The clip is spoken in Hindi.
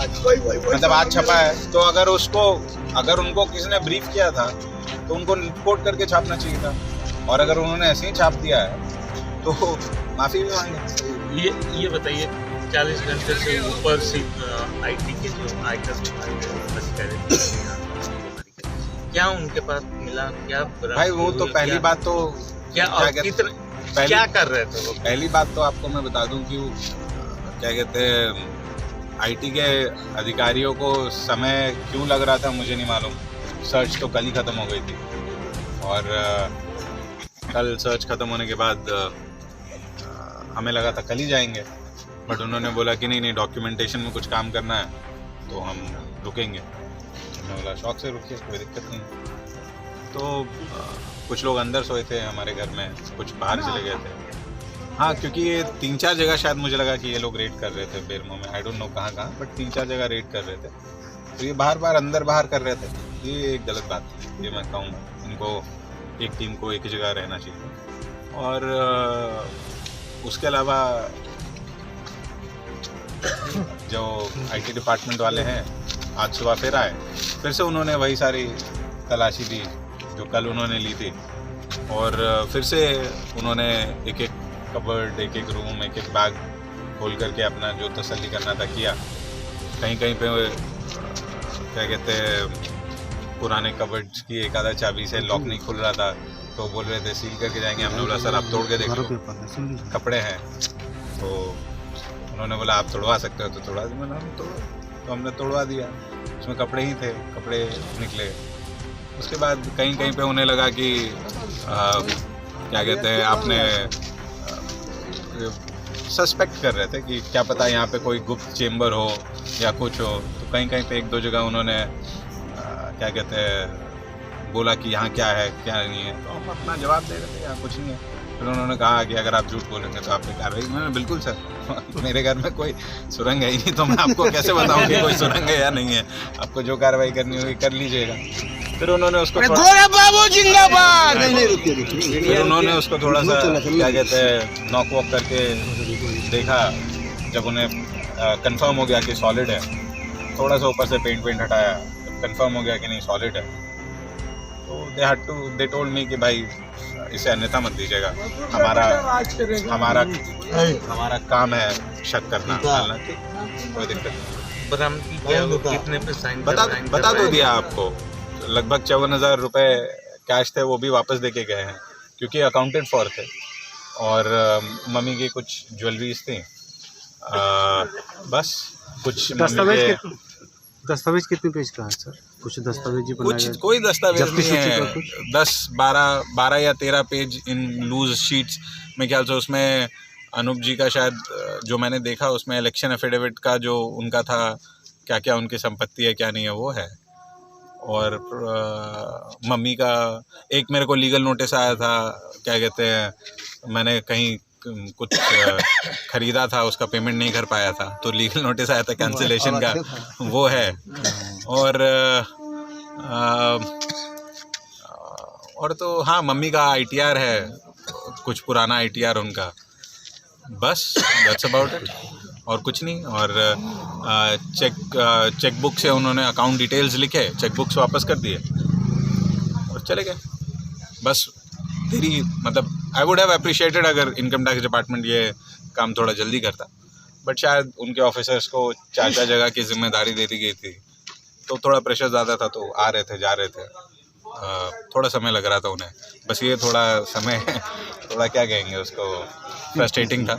मतलब आज छपा है, तो अगर उनको किसी ने ब्रीफ किया था तो उनको रिपोर्ट करके छापना चाहिए था, और अगर उन्होंने ऐसे ही छाप दिया है तो माफ़ी भी मांगे। ये बताइए 40 घंटे से ऊपर से आईटी के जो आयकर क्या उनके पास मिला, क्या भाई वो तो पहली बात तो क्या कर रहे थे वो? पहली बात तो आपको मैं बता दूं कि क्या कहते हैं, आईटी के अधिकारियों को समय क्यों लग रहा था मुझे नहीं मालूम। सर्च तो कल ही ख़त्म हो गई थी, और कल सर्च ख़त्म होने के बाद हमें लगा था कल ही जाएंगे, बट उन्होंने बोला कि नहीं डॉक्यूमेंटेशन में कुछ काम करना है तो हम रुकेंगे। मैं बोला शौक से रुकिए, कोई दिक्कत नहीं। तो कुछ लोग अंदर सोए थे हमारे घर में, कुछ बाहर चले गए थे। हाँ, क्योंकि ये 3-4 जगह शायद मुझे लगा कि ये लोग रेड कर रहे थे बेरमो में, आई डोंट नो कहाँ, बट 3-4 जगह रेड कर रहे थे। तो ये बाहर अंदर बाहर कर रहे थे, ये एक गलत बात थी। ये मैं कहूँगा इनको, एक टीम को एक ही जगह रहना चाहिए। और उसके अलावा जो आईटी डिपार्टमेंट वाले हैं आज सुबह फिर आए, फिर से उन्होंने वही सारी तलाशी ली जो कल उन्होंने ली थी, और फिर से उन्होंने एक एक कबर्ड, एक एक रूम, एक एक बैग खोल करके अपना जो तसल्ली करना था किया। कहीं कहीं पे क्या कहते हैं, पुराने कबर्ड्स की एक आधा चाबी से लॉक नहीं खुल रहा था, तो बोल रहे थे सील करके जाएंगे। हमने बोला सर आप तोड़ के देख लो, कपड़े हैं। तो उन्होंने बोला आप तोड़वा सकते हो तो तोड़वा दी। मैंने तो हमने तोड़वा दिया, उसमें कपड़े ही थे, कपड़े निकले। उसके बाद कहीं कहीं पे उन्हें लगा कि क्या कहते हैं, आपने सस्पेक्ट कर रहे थे कि क्या पता यहाँ पे कोई गुप्त चेम्बर हो या कुछ हो। तो कहीं कहीं पे 1-2 जगह उन्होंने क्या कहते हैं बोला कि यहाँ क्या है क्या नहीं है, तो हम अपना जवाब दे रहे थे यहाँ कुछ नहीं है। फिर उन्होंने कहा कि अगर आप झूठ बोलेंगे तो आप पे कार्रवाई। मैंने बिल्कुल सर, मेरे घर में कोई सुरंग है ही नहीं, तो मैं आपको कैसे बताऊं कि कोई सुरंग है या नहीं है। आपको जो कार्रवाई करनी होगी कर लीजिएगा। फिर उन्होंने उसको जिंदाबाद, फिर उन्होंने उसको थोड़ा सा क्या कहते हैं नॉक वॉक करके देखा। जब उन्हें कंफर्म हो गया कि सॉलिड है, थोड़ा सा ऊपर से पेंट हटाया, कंफर्म हो गया कि नहीं सॉलिड है, तो दे टोल्ड मी कि भाई इसे अन्यथा मत दीजिएगा, हमारा काम है शक करना, हालांकि कोई दिक्कत नहीं। कितने पे साइन बता तो दिया आपको, लगभग 54,000 रुपये कैश थे, वो भी वापस देके गए हैं क्योंकि अकाउंटेड फॉर थे, और मम्मी की कुछ ज्वेलरीज थी। बस कुछ दस्तावेज कितने पेज का है सर? कुछ दस्तावेज कुछ कोई दस्तावेज नहीं है, 10-12 या 13 पेज इन लूज शीट्स। मैं ख्याल से उसमें अनूप जी का शायद जो मैंने देखा उसमें इलेक्शन एफिडेविट का जो उनका था, क्या क्या उनकी संपत्ति है क्या नहीं है वो है, और मम्मी का एक मेरे को लीगल नोटिस आया था, क्या कहते हैं मैंने कहीं कुछ खरीदा था, उसका पेमेंट नहीं कर पाया था, तो लीगल नोटिस आया था कैंसिलेशन का, वो है। और तो हाँ, मम्मी का ITR है, कुछ पुराना ITR उनका, बस दैट्स अबाउट इट, और कुछ नहीं। और चेकबुक से उन्होंने अकाउंट डिटेल्स लिखे, चेकबुक्स वापस कर दिए और चले गए। बस तेरी मतलब आई वुड हैव अप्रिशिएटेड अगर इनकम टैक्स डिपार्टमेंट ये काम थोड़ा जल्दी करता, बट शायद उनके ऑफिसर्स को 4 जगह की जिम्मेदारी दे दी गई थी, तो थोड़ा प्रेशर ज़्यादा था, तो आ रहे थे जा रहे थे, थोड़ा समय लग रहा था उन्हें। बस ये थोड़ा समय थोड़ा क्या कहेंगे उसको, फ्रस्ट्रेटिंग था।